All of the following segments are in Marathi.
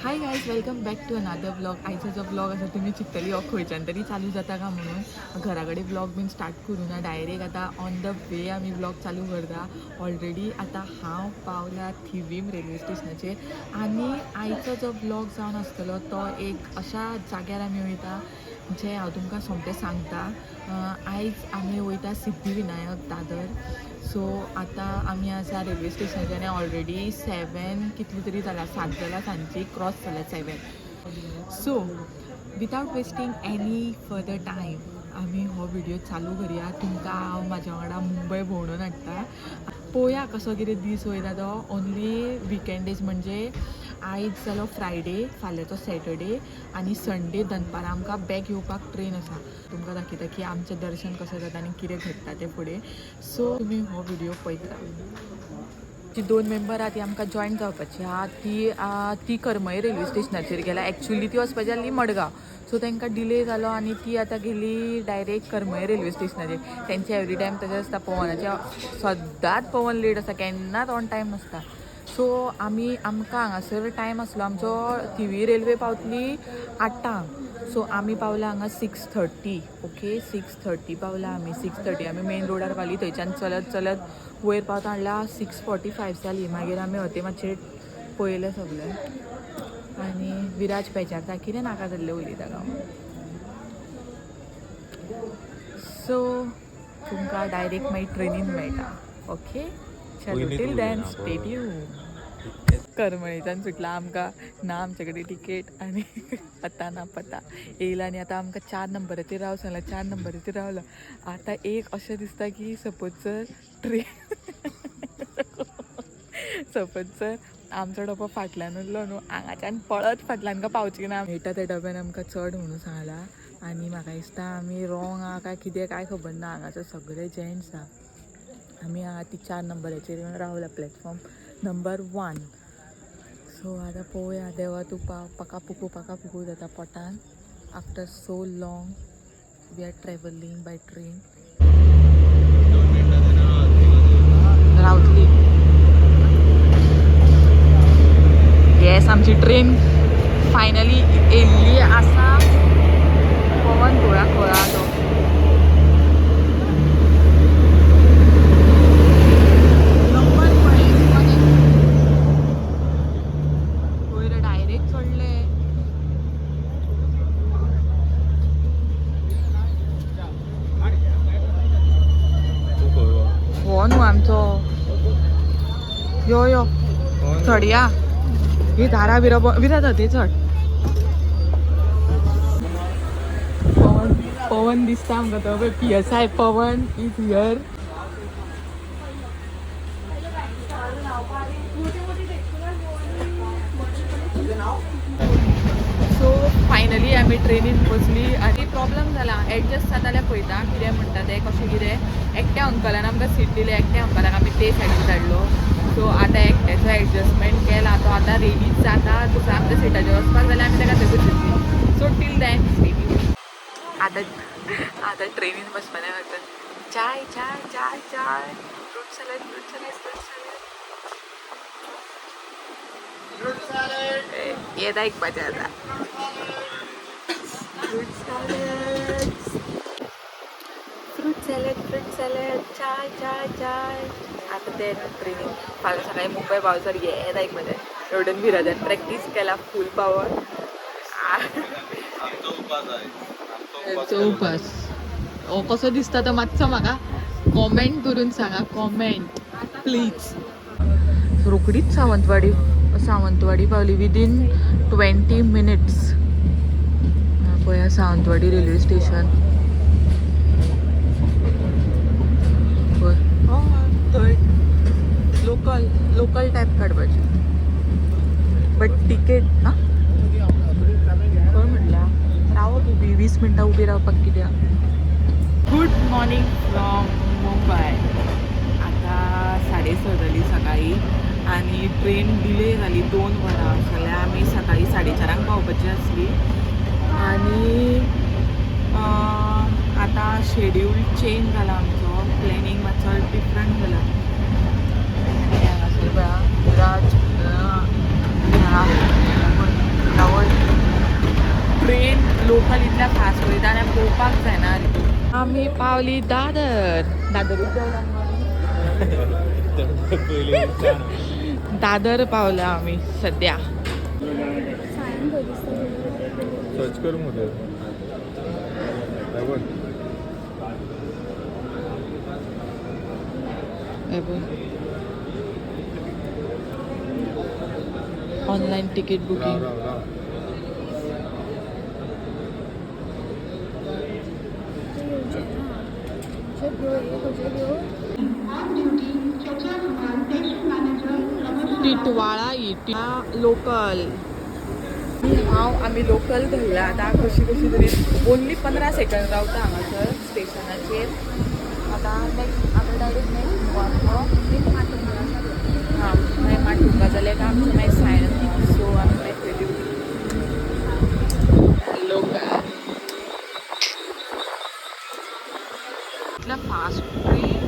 High guys, welcome back to another blog. आयचो जो ब्लॉग आसा तुमी चिंततली हो खंयच्यान तरी चालू जाता का म्हणून. घरा कडेन ब्लॉग बीन स्टार्ट करूं ना, डायरेक्ट आतां ऑन द वे आमी ब्लॉग चालू करता. ऑलरेडी आतां हांव पावला थिवीम रेल्वे स्टेशनाचेर आनी आयचो जो ब्लॉग जावन आसतलो तो एक अशा जाग्यार आमी वयता जे हांव तुमकां सोमतें सांगता. आयज आमी वयता सिद्धिविनायक दादर. सो आतां आमी आसा रेल्वे स्टेशनाचेर आनी ऑलरेडी 7 कितली तरी जाल्यार 7 जाल्यार सांजची क्रॉस जाल्यार 7. So without wasting any further time आमी हो व्हिडिओ चालू करुया. तुमकां हांव म्हाज्या वांगडा मुंबय भोंवडून हाडटा. पळोवया कसो कितें दीस वयता तो. ओन्ली विकेंड डेज म्हणजे आयज जालो फ्रायडे, फाल्यांचो सॅटर्डे आनी संडे दनपारां आमकां बॅक येवपाक ट्रेन आसा. तुमकां दाखयता की आमचें दर्शन कशें जाता आनी कितें घडटा तें फुडें. सो तुमी हो व्हिडिओ पळयता. जी 2 मेंबर आहा ती आमकां जॉयन जावपाची आहा. ती करमय रेल्वे स्टेशनाचेर गेल्या. एक्चुअली ती वचपाची आसली मडगांव. सो तांकां डिले जालो आनी ती आतां गेली डायरेक्ट करमय रेल्वे स्टेशनाचेर. तेंचे एवरी टायम तशें आसता. पवनाचें सद्दांच पवन लेट आसता, केन्नाच ऑन टायम नासता. सो आमकां हांगासर टायम आसलो आमचो. थिवी रेल्वे पावतली 8टांक. सो आमी पावला हांगा 6:30. ओके, 6:30 पावला आमी. 6:30 आमी मेन रोडार पावली. थंयच्यान चलत चलत वयर पावता म्हणल्यार 6:45 जाली. मागीर आमी हॉटे मातशें पळयलें सगळें आनी विराज बेजारता कितें नाका जाल्लें उलयता गांव. सो तुमकां डायरेक्ट मागीर ट्रेनीन मेळटा. ओके, चलो टील देन स्टे ट्यून्ड. करमळेच्यान सुटला आमकां ना आमचे कडेन टिकेट आनी पत्ता ना पत्ता येयला. आनी आतां आमकां 4 नंबराचेर राव सांगला. 4 नंबराचेर रावला. आतां एक अशें दिसता की सपोज जर सपोज जर आमचो डबो फाटल्यान उरलो न्हू, हांगाच्यान पळत फाटल्यान का पावची ना. मेळटा त्या डब्यान आमकां चड म्हणून सांगला. आनी म्हाका दिसता आमी रॉंग आहा काय कितें काय खबर ना. हांगासर सगळे जेंट्स आहा. आमी आहा ती 4 नंबराचेर रावला, प्लॅटफॉर्म नंबर 1. सो आतां पळोवया. देवा तूं पाव. पाका पुकू जाता पोटान. After so long we are travelling by train. रावतली. येस, आमची ट्रेन फायनली येयल्ली आसा. पवन थोडा खोळा तो. डायरेक्ट चडले. हो न्हू आमचो. यो यो चड या. ही धारा विरात ते चड. पवन दिसता आमकां तो. PSI Pawan is here. So finally आमी ट्रेनीन बसली आनी प्रॉब्लम जाला. एडजस्ट जाता जाल्यार पळयता कितें म्हणटा तें कशें कितें. एकट्या अंकलान आमकां सीट दिलें. एकट्या अंकलाक आमी ते सायडीन धाडलो. सो आतां एकट्याचो एडजस्टमेंट केला. तो आतां रेडीच जाता. तुका आमच्या सिटाचेर वचपाक जाल्यार आमी ताका थंय बसयतली. सो टील देन आतां ट्रेनीन बसपाचें वता. चाय चाय चाय चाय. फ्रूट सॅलड येत ऐकपाचें आतां. फ्रूट सॅलड चाय चाय चाय. आतां ते ट्रेनीन फाल्यां सकाळीं मुंबय पावसर येत ऐकपाचें. एवढ्यान विराजान प्रॅक्टीस केला फूल पावर. उपास हो कसो दिसता तो मातसो म्हाका कॉमेंट करून सांगा. Comment please. रोकडीच सावंतवाडी पावली. Within 20 minutes. पळया सावंतवाडी रेल्वे स्टेशन. थंय लोकल टायप काडपाची. बट टिकेट ना कोण म्हटल्या रावत उबी 20 मिनटां उबी रावपाक कित्याक. Good morning from Mumbai. आतां 6:30 जाली सकाळी आनी ट्रेन डिले जाली 2 वरां. जाल्यार आमी सकाळी 4:30 पावपाची आसली. आनी आतां शेड्यूल चेंज जाला आमचो. प्लॅनिंग मातसो डिफरंट जाला. हांगासर विराज कितल्या फास्ट वयता आनी पळोवपाक जायना आमी पावली दादर दादर पावला आमी सद्या सर्च करूंक होते online ticket booking Titwala local आम्ही लोकल धरला आता कशी तरी ओन्ली 15 सेकंड रावता हांगासर स्टेशनाचेर आता नेक्स्ट आतां डायरेक्ट नेक्स्ट हां मागीर माटुंगा जाल्यार आमचें मागीर सायन सो आमी मागीर लोकल इतल्या फास्ट ट्रेन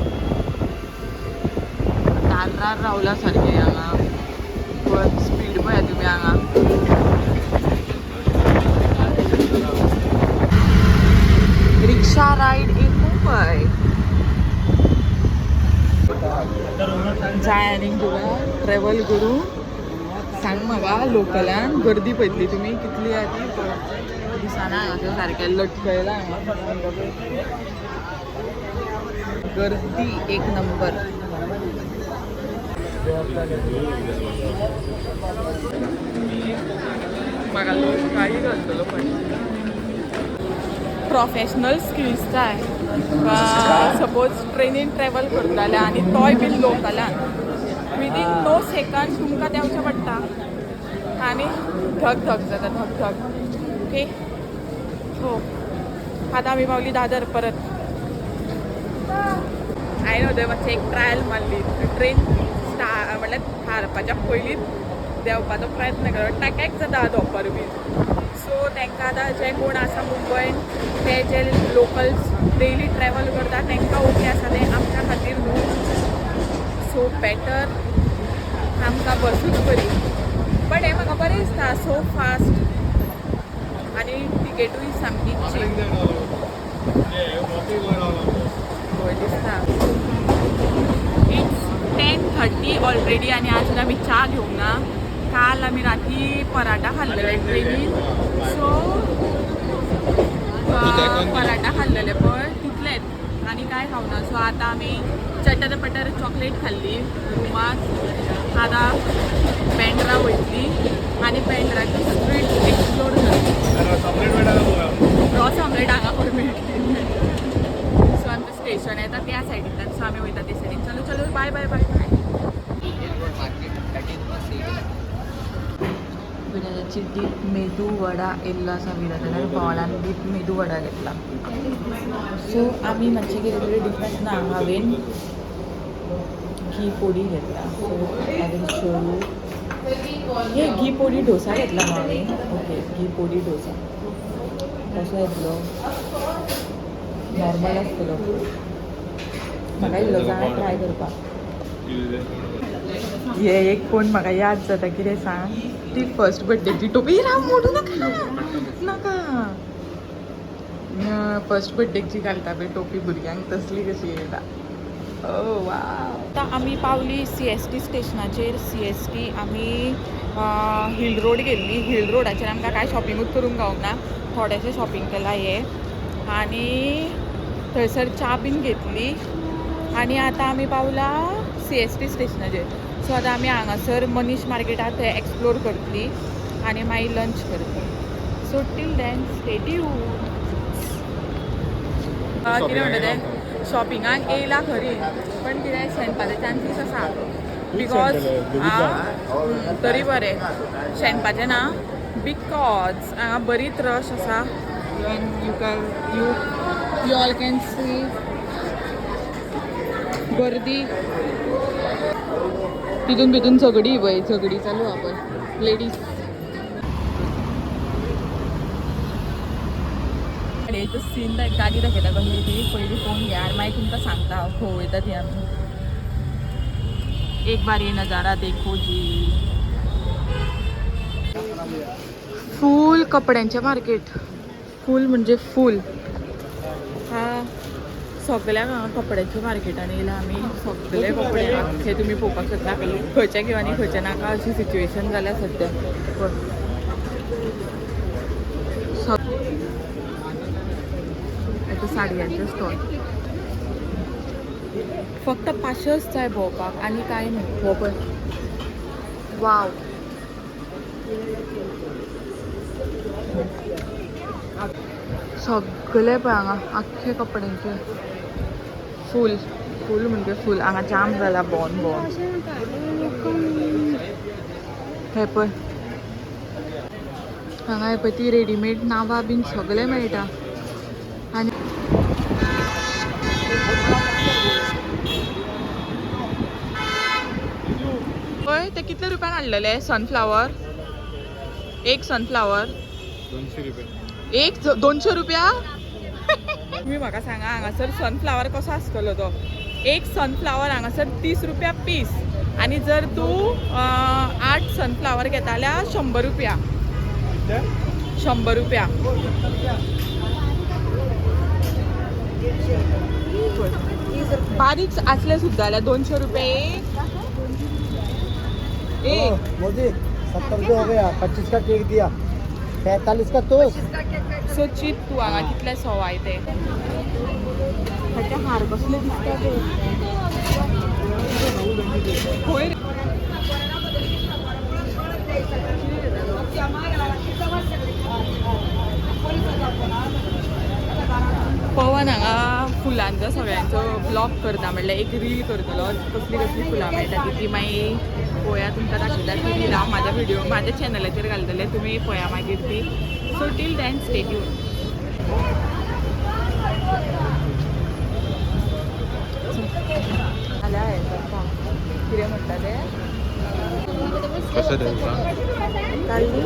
दादरार रावला सारकें हांगा पण स्पीड पळया तुमी हांगा रिक्षा राईड इन मुंबई जाय आनी तुका ट्रॅव्हल करूं सांग म्हाका लोकलान गर्दी पळयतली तुमी कितली आहा ती दिसना हांगासर सारकें लटकयलां हांगा गर्दी एक नंबर म्हाका लोक काही घालतलो पण प्रोफेशनल स्किल्स जाय सपोज ट्रेनीन ट्रॅव्हल करताले आनी तोय बीन लोकलान विदीन 9 सेकंड तुमकां देंवचें पडटा आनी धक धक जाता धक धक ओके सो आतां आमी पावली दादर परत हांवें थंय मातशें एक ट्रायल मारली ट्रेन म्हटल्यार हारपाच्या पयलींच देंवपाचो प्रयत्न केलो टाकाक जाता धोपर बीन सो तांकां आतां जे कोण आसा मुंबयन ते जे लोकल्स डेली ट्रॅव्हल करता तांकां ओके आसा ते आमच्या खातीर न्हू सो बेटर आमकां बसूच बरी बट हें म्हाका बरें दिसता सो फास्ट आनी टिकेटूय सामकी चीप दिसता इट्स 10:30 ऑलरेडी आनी अजून आमी च्या घेवंक ना काल आमी राती पराठा खाल्लेले ट्रेनीन सो पराठा खाल्लेले पळय तितलेच आनी कांय खावना सो आतां आमी चटर पटर चॉकलेट खाल्ली रुमांत आतां बँड्रा वयतली आनी बँड्राची स्ट्रीट एक्सप्लोर करतली रॉस ऑमलेट हांगा खंय मेळटली सो आमचें स्टेशन येता त्या सायडींतल्यान सो आमी वयता ते सायडीन चलो चलो बाय बाय बाय बाय विराजाची डीप मेदू वडा येल्लो आसा विराजान भावान डीप मेदू वडा घेतला सो आमी मातशें कितें तरी डिफरंट ना हांवें घी पोडी घेतला सो हांवें शो हे घी पोडी डोसा घेतला हांवें ओके घी पोडी डोसा कसो येतलो नॉर्मल आसतलो म्हाका इल्लो जाय ट्राय करपाक हे एक कोण म्हाका याद जाता कितें सांग ती फर्स्ट बर्थडेची टोपी राव मोडू नाका नाका फर्स्ट बर्थडेची घालता पळय टोपी भुरग्यांक तसली कशी येता ओ वा आतां आमी पावली CST स्टेशनाचेर CST आमी हिल रोड गेल्ली हिल रोडाचेर आमकां कांय शॉपिंगूच करूंक गावूंक ना थोडेशें शॉपिंग केलां हे आनी थंयसर च्या बीन घेतली आनी आतां आमी पावला CST स्टेशनाचेर सो आतां आमी हांगासर मनीश मार्केटात थंय एक्सप्लोर करतली आनी मागीर लंच करतली so till then stay tuned कितें म्हणटा तें शॉपिंगाक येयला खरी पण कितें शेणपाचे चान्सीस आसा बिकॉज तरी बरें शेणपाचें ना बिकॉज हांगा बरीच रश आसा end you all can see गर्दी तितून भितून झगडी पळय झगडी चालू आहा पळय लेडीज गाडयेचो सीन गाडी दाखयता कसली ती पयलीं फोन घ्या आनी मागीर तुमकां सांगता हांव खंय वयता ती आमी एक बार ये नजारा देखो जी फूल कपड्यांचें मार्केट फूल म्हणजे फूल. हा सगळ्या कपड्याच्या मार्केटान येयला आमी. सगळे कपडे आख्खे तुम्ही पळोवपाक शकता. खंयचे घेव आनी खंयचे नाका अशी सिच्युएशन जाल्या सद्या. आता साडयांचे स्टॉल. फक्त 500च जाय भोंवपाक आनी कांय न्हू. हो पळय. वाव. सगळे पळय हांगा आख्खे कपड्यांचे फूल. फूल म्हणजे फूल. हांगा जाम जाला भोंवन भोंवन. हे पळय हांगा हे पळय ती रेडीमेड नावां बीन सगळे मेळटा. आनी पळय ते कितले रुपयान हाडलेले सनफ्लावर. एक सनफ्लावर 200 रुपये. एक 200 रुपया. तुम्ही म्हाका सांगा हांगासर सनफ्लावर कसो आसतलो तो. एक सनफ्लावर हांगासर 30 रुपया पीस. आणि जर तूं 8 सनफ्लावर घेता जाल्यार 100 रुपया. 100 रुपया. बारीक असले सुद्धा जाल्यार 200 रुपये एक. मोदी 70 रुपये हो गया, 25 का केक दिया, 45 का टोस्ट. सो चीप तू हांगा कितले सवाय ते. ताचे हार कसले दिसता ते. खंय रे? पवन हांगा फुलांचो सगळ्यांचो ब्लॉग करता. म्हणल्यार एक रील करतलो. कसली कसली फुलां मेळटा ती मागीर पळोवया. तुमकां दाखयता ती रील हांव म्हाज्या व्हिडिओ म्हाज्या चॅनलाचेर घालतले. तुमी पळया मागीर ती. So till then stay tune. जाल्यार हें करता. कितें म्हणटा ते कसं द्यायचा? काढली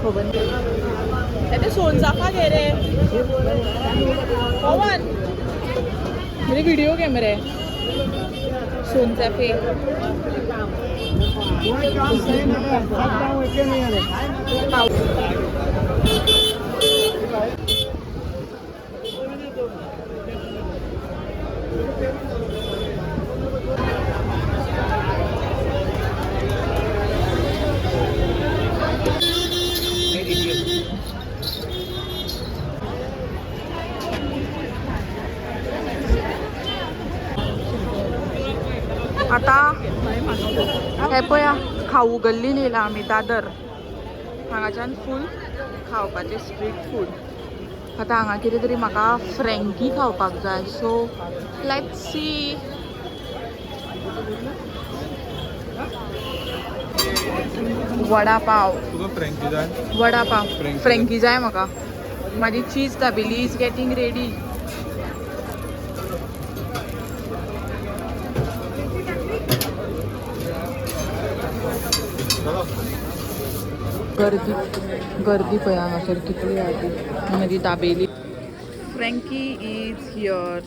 खबर नाही. ते सोनचाफा घे रे पवन. म्हणजे व्हिडिओ घे मरे. सोनचाफे आता हे पळया खाऊ गल्लीन येयला आमी दादर. हांगाच्यान फूल खावपाचें स्ट्रीट फूड. आतां हांगा कितें तरी म्हाका फ्रँकी खावपाक जाय. So let's see. Vada pav. तुका फ्रँकी जाय? वडा पाव. फ्रँकी. फ्रँकी जाय म्हाका. माझी चीज दाबेली इज गेटिंग रेडी. गर्दी पळय हांगासर कितली आसा. मागीर dabeli. Frankie is here.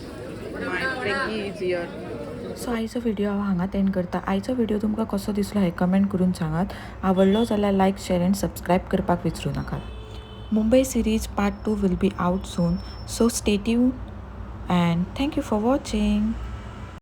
My Frankie is here. So आयचो व्हिडिओ हांव हांगात एंड करता. आयचो व्हिडिओ तुमकां कसो दिसलो हें कमेंट करून सांगात. आवडलो जाल्यार लायक शेअर एंड सबस्क्राईब करपाक विसरूं नाकात. Mumbai series part 2 will be out soon. So stay tune and thank you for watching.